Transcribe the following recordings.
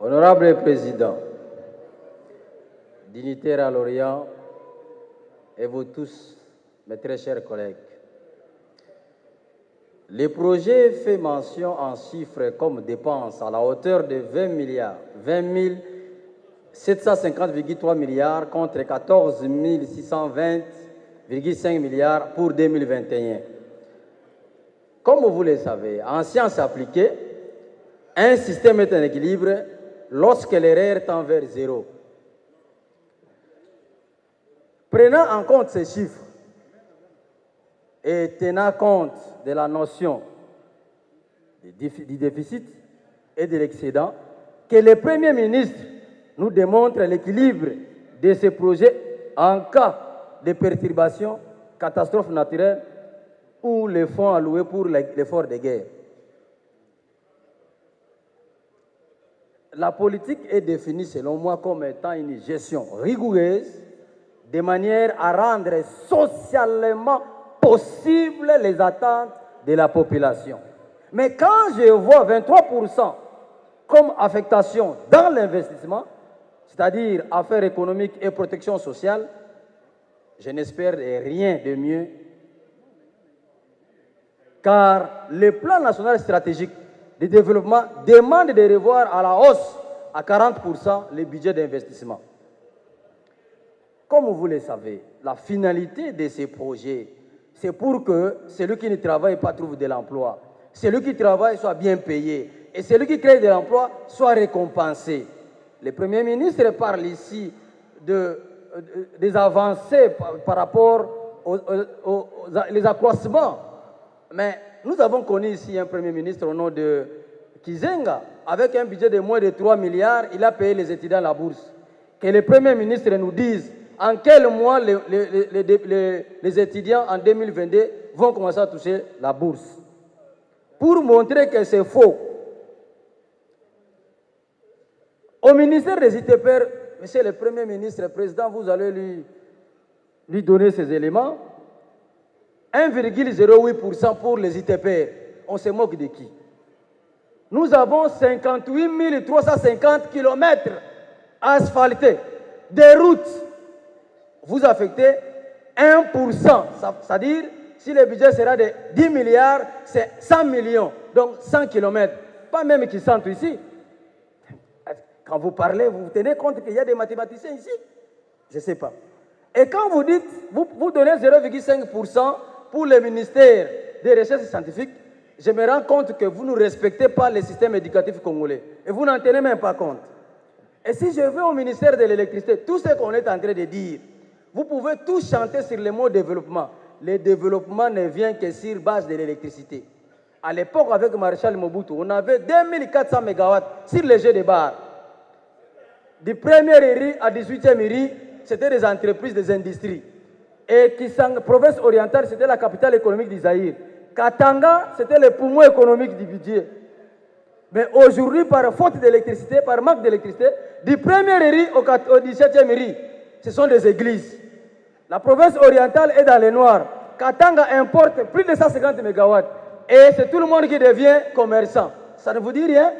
Honorable Président, dignitaires à l'Orient et vous tous, mes très chers collègues, le projet fait mention en chiffres comme dépenses à la hauteur de 20 milliards, 20 750,3 milliards contre 14 620,5 milliards pour 2021. Comme vous le savez, en sciences appliquées, un système est en équilibre lorsque l'erreur tend vers zéro. Prenant en compte ces chiffres et tenant compte de la notion du déficit et de l'excédent, que le Premier ministre nous démontre l'équilibre de ce projet en cas de perturbation, catastrophe naturelle ou les fonds alloués pour l'effort de guerre. La politique est définie selon moi comme étant une gestion rigoureuse de manière à rendre socialement possible les attentes de la population. Mais quand je vois 23% comme affectation dans l'investissement, c'est-à-dire affaires économiques et protection sociale, je n'espère rien de mieux, car le plan national stratégique de développement demande de revoir à la hausse à 40% le budget d'investissement. Comme vous le savez, la finalité de ces projets, c'est pour que celui qui ne travaille pas trouve de l'emploi, celui qui travaille soit bien payé et celui qui crée de l'emploi soit récompensé. Le Premier ministre parle ici des avancées par rapport aux accroissements. Mais nous avons connu ici un Premier ministre au nom de Kizenga, avec un budget de moins de 3 milliards, il a payé les étudiants à la bourse. Que le Premier ministre nous dise en quel mois les étudiants en 2022 vont commencer à toucher la bourse. Pour montrer que c'est faux. Au ministère des ITPR, Monsieur le Premier ministre, Président, vous allez lui donner ces éléments. 1,08% pour les ITPR. On se moque de qui? Nous avons 58 350 km asphaltés, des routes. Vous affectez 1%, c'est-à-dire si le budget sera de 10 milliards, c'est 100 millions, donc 100 km. Pas même qui sentent ici. Quand vous parlez, vous tenez compte qu'il y a des mathématiciens ici? Je ne sais pas. Et quand vous dites, vous donnez 0,5% pour le ministère des Recherches scientifiques, je me rends compte que vous ne respectez pas le système éducatif congolais. Et vous n'en tenez même pas compte. Et si je vais au ministère de l'électricité, tout ce qu'on est en train de dire, vous pouvez tout chanter sur le mot développement. Le développement ne vient que sur base de l'électricité. À l'époque, avec Maréchal Mobutu, on avait 2400 MW sur les jeux de barres. Du 1er IRI à 18e IRI, c'était des entreprises, des industries. Et Kisang, province orientale, c'était la capitale économique du Zaïre. Katanga, c'était le poumon économique du budget. Mais aujourd'hui, par faute d'électricité, par manque d'électricité, du 1er IRI au 17e IRI, ce sont des églises. La province orientale est dans les noirs. Katanga importe plus de 150 MW. Et c'est tout le monde qui devient commerçant. Ça ne vous dit rien?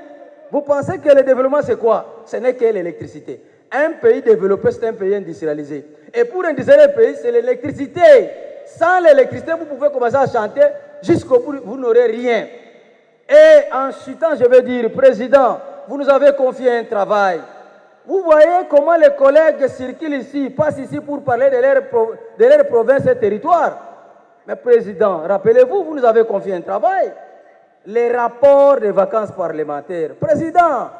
Vous pensez que le développement, c'est quoi? Ce n'est que l'électricité. Un pays développé, c'est un pays industrialisé. Et pour industrialiser le pays, c'est l'électricité. Sans l'électricité, vous pouvez commencer à chanter jusqu'au bout, vous n'aurez rien. Et en chutant, je veux dire, Président, vous nous avez confié un travail. Vous voyez comment les collègues circulent ici, passent ici pour parler de leur province et territoire. Mais Président, rappelez-vous, vous nous avez confié un travail. Les rapports des vacances parlementaires. Président,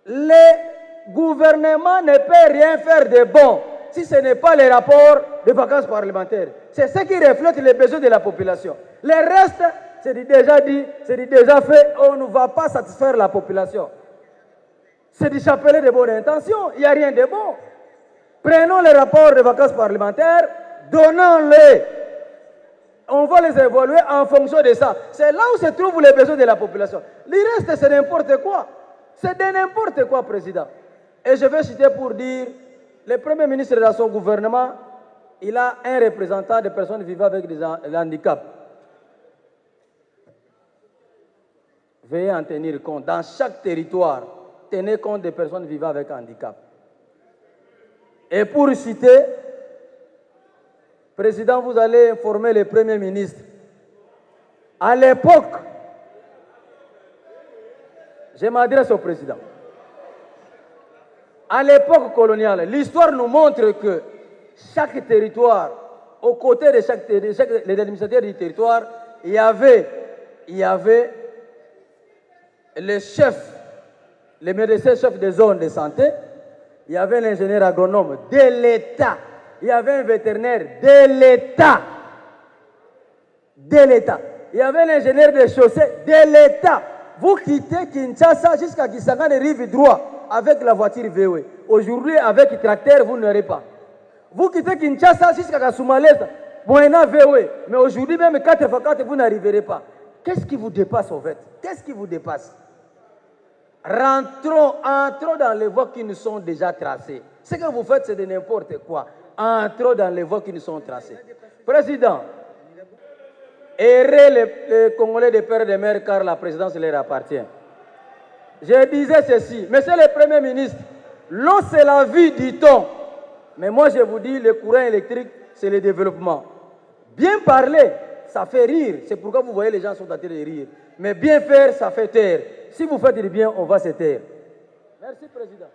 le gouvernement ne peut rien faire de bon si ce n'est pas les rapports des vacances parlementaires. C'est ce qui reflète les besoins de la population. Le reste, c'est déjà dit, c'est déjà fait, on ne va pas satisfaire la population. C'est du chapelet de bonne intention, il n'y a rien de bon. Prenons les rapports des vacances parlementaires, donnons-les. On va les évaluer en fonction de ça. C'est là où se trouvent les besoins de la population. Le reste, c'est n'importe quoi. C'est de n'importe quoi, Président. Et je vais citer pour dire, le Premier ministre de son gouvernement, il a un représentant des personnes vivant avec des handicaps. Veuillez en tenir compte. Dans chaque territoire, tenez compte des personnes vivant avec handicap. Et pour citer, Président, vous allez informer le Premier ministre. À l'époque, je m'adresse au Président. À l'époque coloniale, l'histoire nous montre que chaque territoire, aux côtés de les administrateurs du territoire, il y avait le chef, le médecin chef des zones de santé, il y avait l'ingénieur agronome de l'État, il y avait un vétérinaire de l'État, il y avait l'ingénieur des chaussées de l'État. Vous quittez Kinshasa jusqu'à Kisangani rive droit avec la voiture VW. Aujourd'hui, avec tracteur, vous n'aurez pas. Vous quittez Kinshasa jusqu'à Kasumalesa, Moena VW. Mais aujourd'hui, même 4x4, vous n'arriverez pas. Qu'est-ce qui vous dépasse en fait? Qu'est-ce qui vous dépasse? Entrons dans les voies qui nous sont déjà tracées. Ce que vous faites, c'est de n'importe quoi. Entrons dans les voies qui nous sont tracées. Président, errez les Congolais de père et de mère car la présidence leur appartient. Je disais ceci, monsieur le Premier ministre, l'eau c'est la vie, dit-on. Mais moi je vous dis, le courant électrique, c'est le développement. Bien parler, ça fait rire. C'est pourquoi vous voyez les gens sont en train de rire. Mais bien faire, ça fait taire. Si vous faites du bien, on va se taire. Merci, Président.